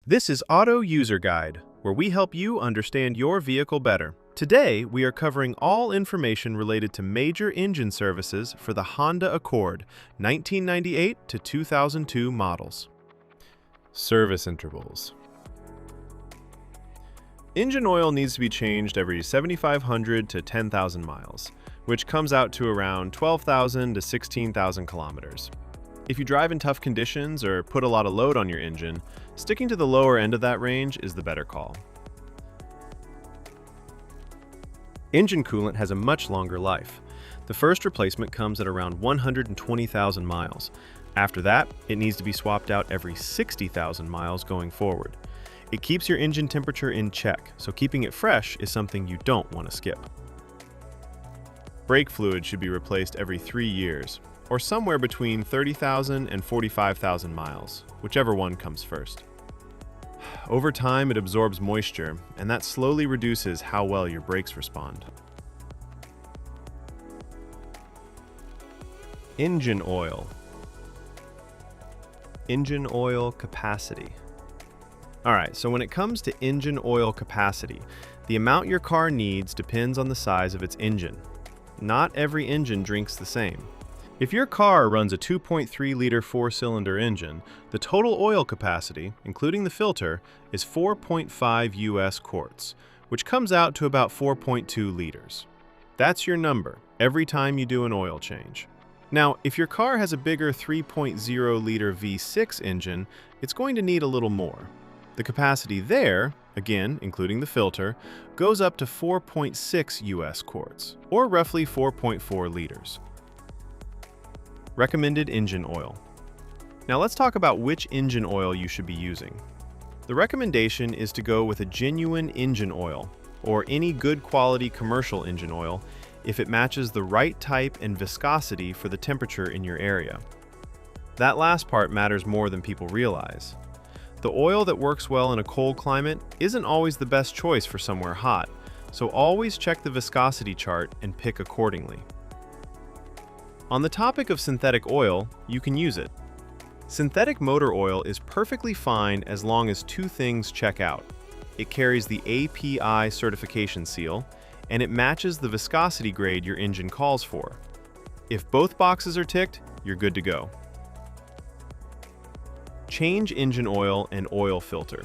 This is Auto User Guide, where we help you understand your vehicle better. Today, we are covering all information related to major engine services for the Honda Accord 1998 to 2002 models. Service intervals. Engine oil needs to be changed every 7,500 to 10,000 miles, which comes out to around 12,000 to 16,000 kilometers. If you drive in tough conditions or put a lot of load on your engine, sticking to the lower end of that range is the better call. Engine coolant has a much longer life. The first replacement comes at around 120,000 miles. After that, it needs to be swapped out every 60,000 miles going forward. It keeps your engine temperature in check, so keeping it fresh is something you don't want to skip. Brake fluid should be replaced every 3 years, or somewhere between 30,000 and 45,000 miles, whichever one comes first. Over time, it absorbs moisture, and that slowly reduces how well your brakes respond. Engine oil. Engine oil capacity. Alright, so when it comes to engine oil capacity, the amount your car needs depends on the size of its engine. Not every engine drinks the same. If your car runs a 2.3-liter four-cylinder engine, the total oil capacity, including the filter, is 4.5 US quarts, which comes out to about 4.2 liters. That's your number every time you do an oil change. Now, if your car has a bigger 3.0-liter V6 engine, it's going to need a little more. The capacity there, again, including the filter, goes up to 4.6 US quarts, or roughly 4.4 liters. Recommended engine oil. Now let's talk about which engine oil you should be using. The recommendation is to go with a genuine engine oil, or any good quality commercial engine oil, if it matches the right type and viscosity for the temperature in your area. That last part matters more than people realize. The oil that works well in a cold climate isn't always the best choice for somewhere hot, so always check the viscosity chart and pick accordingly. On the topic of synthetic oil, you can use it. Synthetic motor oil is perfectly fine as long as two things check out. It carries the API certification seal, and it matches the viscosity grade your engine calls for. If both boxes are ticked, you're good to go. Change engine oil and oil filter.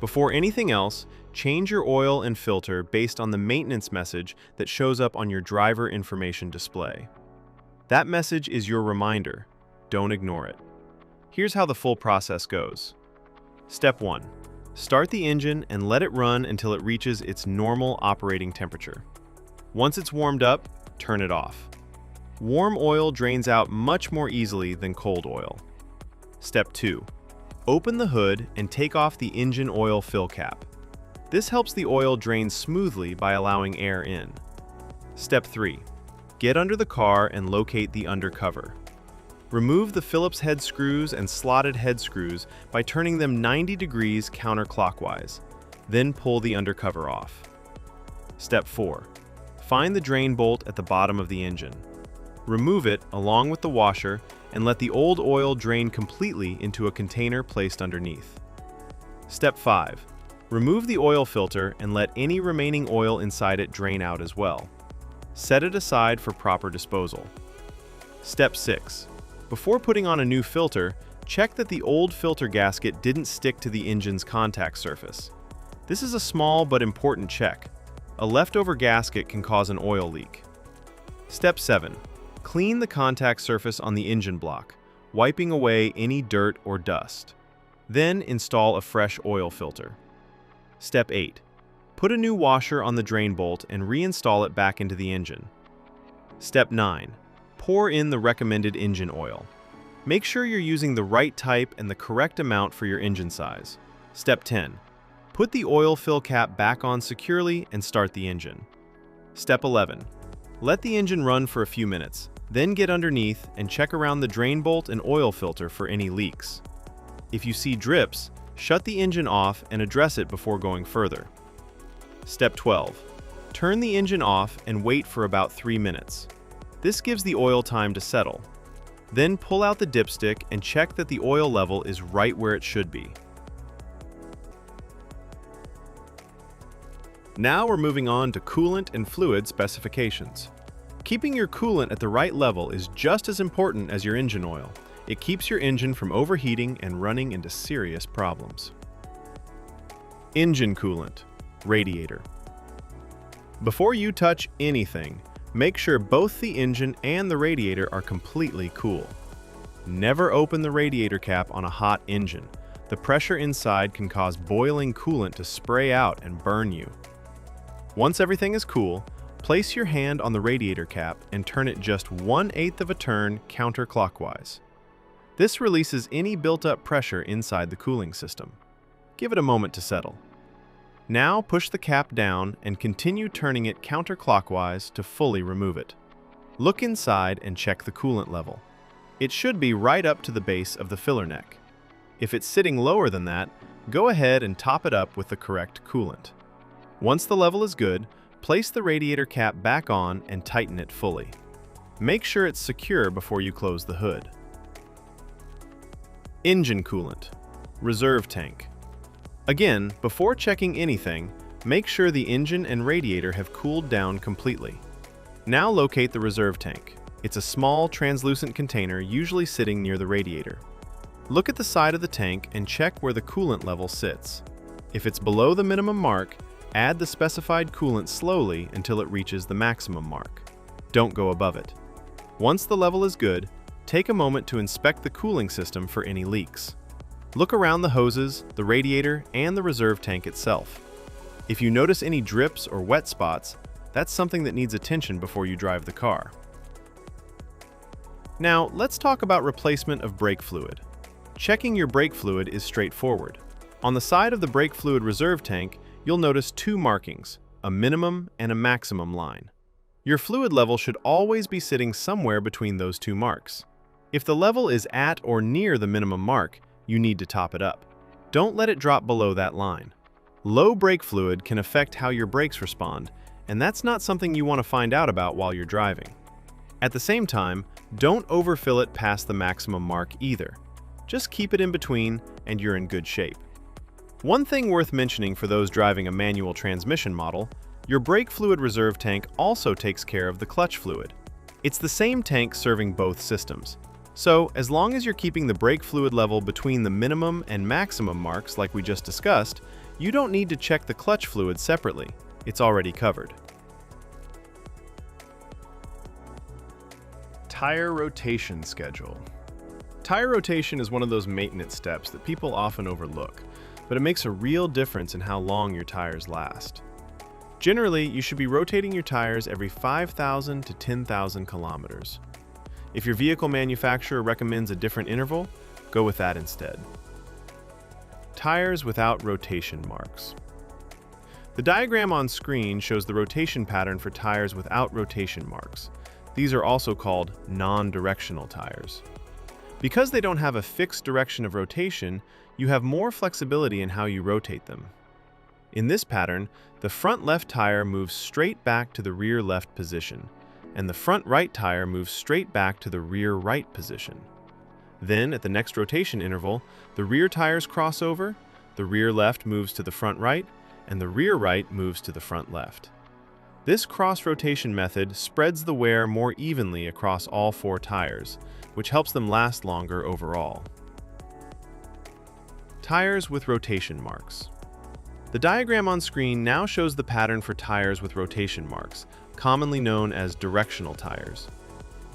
Before anything else, change your oil and filter based on the maintenance message that shows up on your driver information display. That message is your reminder. Don't ignore it. Here's how the full process goes. Step 1. Start the engine and let it run until it reaches its normal operating temperature. Once it's warmed up, turn it off. Warm oil drains out much more easily than cold oil. Step 2. Open the hood and take off the engine oil fill cap. This helps the oil drain smoothly by allowing air in. Step 3. Get under the car and locate the undercover. Remove the Phillips head screws and slotted head screws by turning them 90 degrees counterclockwise. Then pull the undercover off. Step 4. Find the drain bolt at the bottom of the engine. Remove it along with the washer and let the old oil drain completely into a container placed underneath. Step 5. Remove the oil filter and let any remaining oil inside it drain out as well. Set it aside for proper disposal. Step 6. Before putting on a new filter, check that the old filter gasket didn't stick to the engine's contact surface. This is a small but important check. A leftover gasket can cause an oil leak. Step 7. Clean the contact surface on the engine block, wiping away any dirt or dust. Then install a fresh oil filter. Step 8. Put a new washer on the drain bolt and reinstall it back into the engine. Step 9. Pour in the recommended engine oil. Make sure you're using the right type and the correct amount for your engine size. Step 10. Put the oil fill cap back on securely and start the engine. Step 11. Let the engine run for a few minutes, then get underneath and check around the drain bolt and oil filter for any leaks. If you see drips, shut the engine off and address it before going further. Step 12. Turn the engine off and wait for about 3 minutes. This gives the oil time to settle. Then pull out the dipstick and check that the oil level is right where it should be. Now we're moving on to coolant and fluid specifications. Keeping your coolant at the right level is just as important as your engine oil. It keeps your engine from overheating and running into serious problems. Engine coolant, radiator. Before you touch anything, make sure both the engine and the radiator are completely cool. Never open the radiator cap on a hot engine. The pressure inside can cause boiling coolant to spray out and burn you. Once everything is cool, place your hand on the radiator cap and turn it just 1/8 of a turn counterclockwise. This releases any built-up pressure inside the cooling system. Give it a moment to settle. Now push the cap down and continue turning it counterclockwise to fully remove it. Look inside and check the coolant level. It should be right up to the base of the filler neck. If it's sitting lower than that, go ahead and top it up with the correct coolant. Once the level is good, place the radiator cap back on and tighten it fully. Make sure it's secure before you close the hood. Engine coolant, reserve tank. Again, before checking anything, make sure the engine and radiator have cooled down completely. Now locate the reserve tank. It's a small, translucent container usually sitting near the radiator. Look at the side of the tank and check where the coolant level sits. If it's below the minimum mark, add the specified coolant slowly until it reaches the maximum mark. Don't go above it. Once the level is good, take a moment to inspect the cooling system for any leaks. Look around the hoses, the radiator, and the reserve tank itself. If you notice any drips or wet spots, that's something that needs attention before you drive the car. Now, let's talk about replacement of brake fluid. Checking your brake fluid is straightforward. On the side of the brake fluid reserve tank, you'll notice two markings, a minimum and a maximum line. Your fluid level should always be sitting somewhere between those two marks. If the level is at or near the minimum mark, you need to top it up. Don't let it drop below that line. Low brake fluid can affect how your brakes respond, and that's not something you want to find out about while you're driving. At the same time, don't overfill it past the maximum mark either. Just keep it in between and you're in good shape. One thing worth mentioning for those driving a manual transmission model, your brake fluid reserve tank also takes care of the clutch fluid. It's the same tank serving both systems. So, as long as you're keeping the brake fluid level between the minimum and maximum marks like we just discussed, you don't need to check the clutch fluid separately. It's already covered. Tire rotation schedule. Tire rotation is one of those maintenance steps that people often overlook, but it makes a real difference in how long your tires last. Generally, you should be rotating your tires every 5,000 to 10,000 kilometers. If your vehicle manufacturer recommends a different interval, go with that instead. Tires without rotation marks. The diagram on screen shows the rotation pattern for tires without rotation marks. These are also called non-directional tires. Because they don't have a fixed direction of rotation, you have more flexibility in how you rotate them. In this pattern, the front left tire moves straight back to the rear left position, and the front right tire moves straight back to the rear right position. Then, at the next rotation interval, the rear tires cross over, the rear left moves to the front right, and the rear right moves to the front left. This cross-rotation method spreads the wear more evenly across all four tires, which helps them last longer overall. Tires with rotation marks. The diagram on screen now shows the pattern for tires with rotation marks, commonly known as directional tires.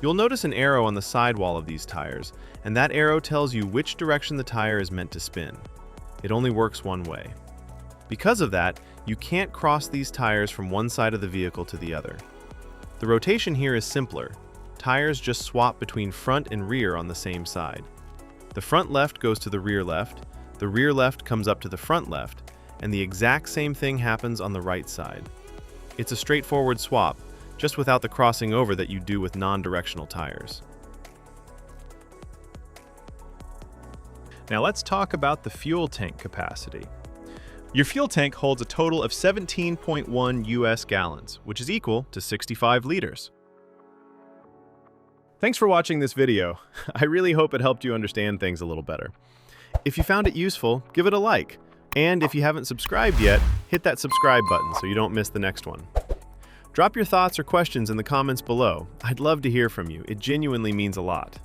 You'll notice an arrow on the sidewall of these tires, and that arrow tells you which direction the tire is meant to spin. It only works one way. Because of that, you can't cross these tires from one side of the vehicle to the other. The rotation here is simpler. Tires just swap between front and rear on the same side. The front left goes to the rear left comes up to the front left, and the exact same thing happens on the right side. It's a straightforward swap, just without the crossing over that you do with non-directional tires. Now let's talk about the fuel tank capacity. Your fuel tank holds a total of 17.1 US gallons, which is equal to 65 liters. Thanks for watching this video. I really hope it helped you understand things a little better. If you found it useful, give it a like. And if you haven't subscribed yet, hit that subscribe button so you don't miss the next one. Drop your thoughts or questions in the comments below. I'd love to hear from you. It genuinely means a lot.